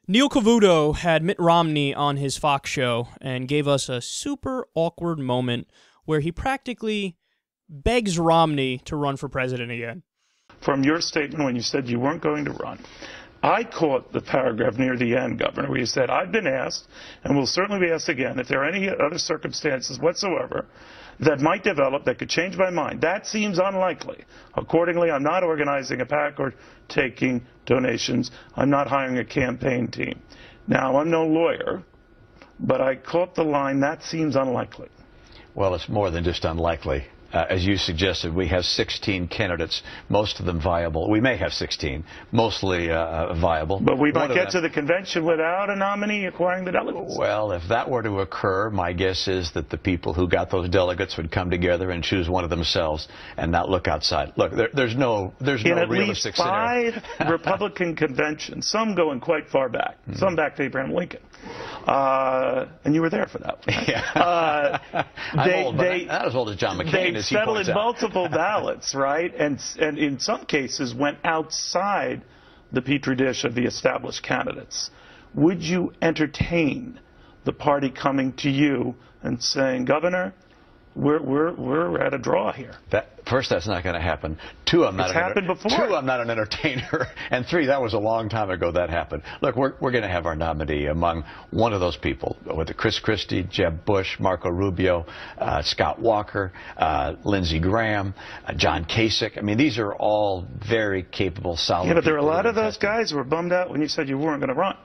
Neil Cavuto had Mitt Romney on his Fox show and gave us a super awkward moment where he practically begs Romney to run for president again. From your statement when you said you weren't going to run, I caught the paragraph near the end, Governor, where you said, I've been asked, and will certainly be asked again, if there are any other circumstances whatsoever that might develop that could change my mind. That seems unlikely. Accordingly, I'm not organizing a PAC or taking donations. I'm not hiring a campaign team. Now, I'm no lawyer, but I caught the line, that seems unlikely. Well, it's more than just unlikely. As you suggested, we have 16 candidates, most of them viable. We may have 16, mostly viable. But we might get to the convention without a nominee acquiring the delegates. Well, if that were to occur, my guess is that the people who got those delegates would come together and choose one of themselves and not look outside. Look, there's no realistic scenario. In at least 5 Republican conventions, some going quite far back, some back to Abraham Lincoln. And you were there for that one. Right? Yeah. I'm old, but not as old as John McCain, as he settled points in out. multiple ballots, right? And in some cases went outside the petri dish of the established candidates. Would you entertain the party coming to you and saying, Governor, we're at a draw here? First, that's not going to happen. 2, I'm not. It's happened before. 2, I'm not an entertainer, and 3, that was a long time ago that happened. Look, we're going to have our nominee among one of those people, with Chris Christie, Jeb Bush, Marco Rubio, Scott Walker, Lindsey Graham, John Kasich. I mean, these are all very capable, solid. Yeah, but there are a lot of those guys who were bummed out when you said you weren't going to run.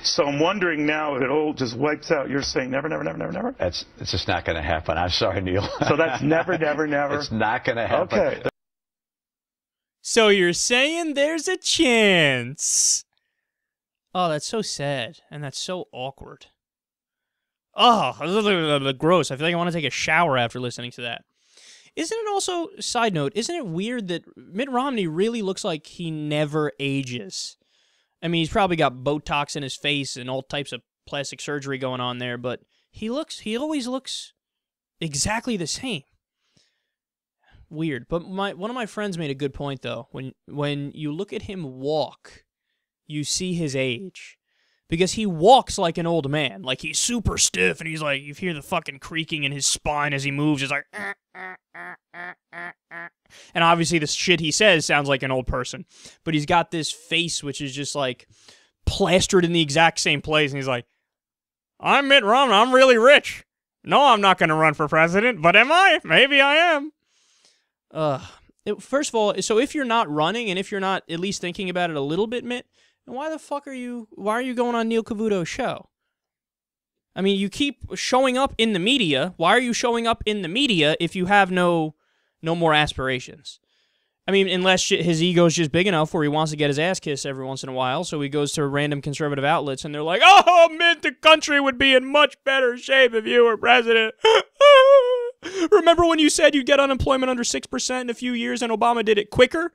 So I'm wondering now if it all just wipes out. You're saying never, never, never, never, never? It's just not going to happen. I'm sorry, Neil. So that's never, never, never? It's not going to happen. Okay. So you're saying there's a chance. Oh, that's so sad, and that's so awkward. Oh, gross. I feel like I want to take a shower after listening to that. Isn't it also, side note, isn't it weird that Mitt Romney really looks like he never ages? I mean, he's probably got Botox in his face and all types of plastic surgery going on there, but he always looks exactly the same. Weird. But one of my friends made a good point, though. When you look at him walk, you see his age. Because he walks like an old man. Like, he's super stiff, and he's like, you hear the fucking creaking in his spine as he moves. It's like, and obviously the shit he says sounds like an old person. But he's got this face which is just, like, plastered in the exact same place. And he's like, I'm Mitt Romney. I'm really rich. No, I'm not going to run for president. But am I? Maybe I am. First of all, so if you're not running, and if you're not at least thinking about it a little bit, Mitt, why are you going on Neil Cavuto's show? I mean, you keep showing up in the media. Why are you showing up in the media if you have no more aspirations? I mean, unless his ego's just big enough where he wants to get his ass kissed every once in a while, so he goes to random conservative outlets, and they're like, oh, Mitt, the country would be in much better shape if you were president. Remember when you said you'd get unemployment under 6% in a few years, and Obama did it quicker?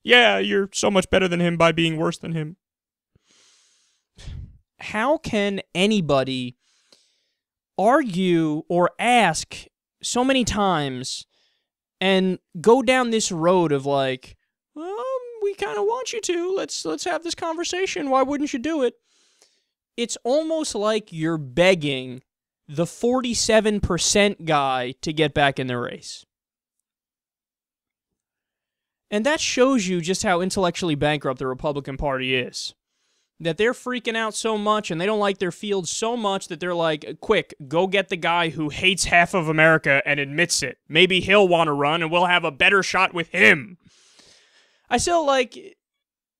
Yeah, you're so much better than him by being worse than him. How can anybody argue or ask so many times and go down this road of like, well, we kind of want you to. Let's have this conversation. Why wouldn't you do it? It's almost like you're begging the 47% guy to get back in the race. And that shows you just how intellectually bankrupt the Republican Party is. That they're freaking out so much and they don't like their field so much that they're like, quick, go get the guy who hates half of America and admits it. Maybe he'll want to run and we'll have a better shot with him. I still like,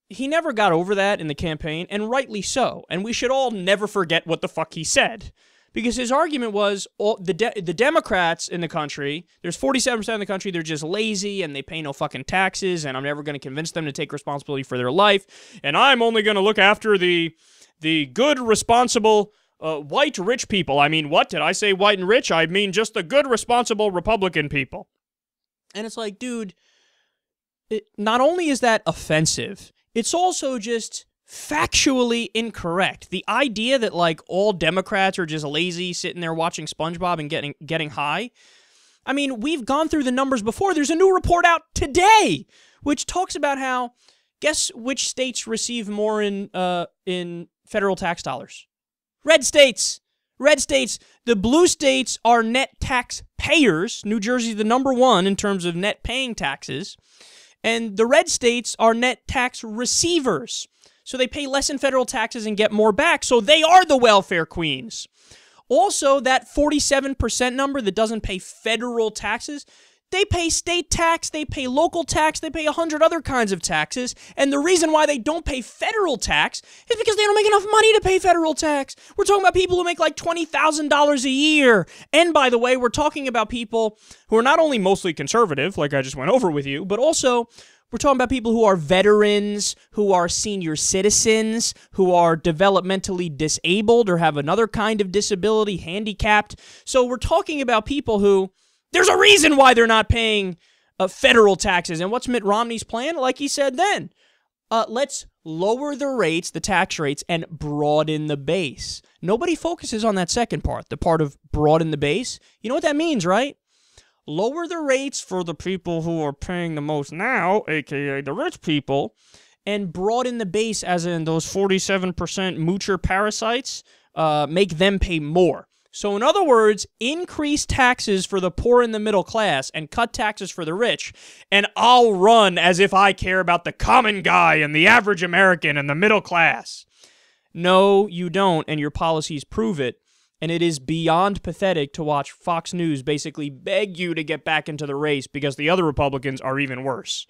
he never got over that in the campaign, and rightly so. And we should all never forget what the fuck he said. Because his argument was the Democrats in the country, there's 47% of the country, they're just lazy and they pay no fucking taxes, and I'm never going to convince them to take responsibility for their life, and I'm only going to look after the good, responsible, white, rich people. I mean, what? Did I say white and rich? I mean just the good, responsible Republican people. And it's like, dude, not only is that offensive, it's also just factually incorrect. The idea that, like, all Democrats are just lazy, sitting there watching SpongeBob and getting high. I mean, we've gone through the numbers before. There's a new report out today which talks about how, guess which states receive more in federal tax dollars. Red states. Red states. The blue states are net tax payers. New Jersey's the number one in terms of net paying taxes. And the red states are net tax receivers. So they pay less in federal taxes and get more back. So they are the welfare queens. Also, that 47% number that doesn't pay federal taxes, they pay state tax, they pay local tax, they pay 100 other kinds of taxes. And the reason why they don't pay federal tax is because they don't make enough money to pay federal tax. We're talking about people who make like $20,000 a year. And by the way, we're talking about people who are not only mostly conservative, like I just went over with you, but also we're talking about people who are veterans, who are senior citizens, who are developmentally disabled or have another kind of disability, handicapped. So we're talking about people who, there's a reason why they're not paying federal taxes. And what's Mitt Romney's plan? Like he said then, let's lower the rates, the tax rates, and broaden the base. Nobody focuses on that second part, the part of broaden the base. You know what that means, right? Lower the rates for the people who are paying the most now, aka the rich people, and broaden the base, as in those 47% moocher parasites, make them pay more. So in other words, increase taxes for the poor and the middle class and cut taxes for the rich, and I'll run as if I care about the common guy and the average American and the middle class. No, you don't, and your policies prove it. And it is beyond pathetic to watch Fox News basically beg you to get back into the race because the other Republicans are even worse.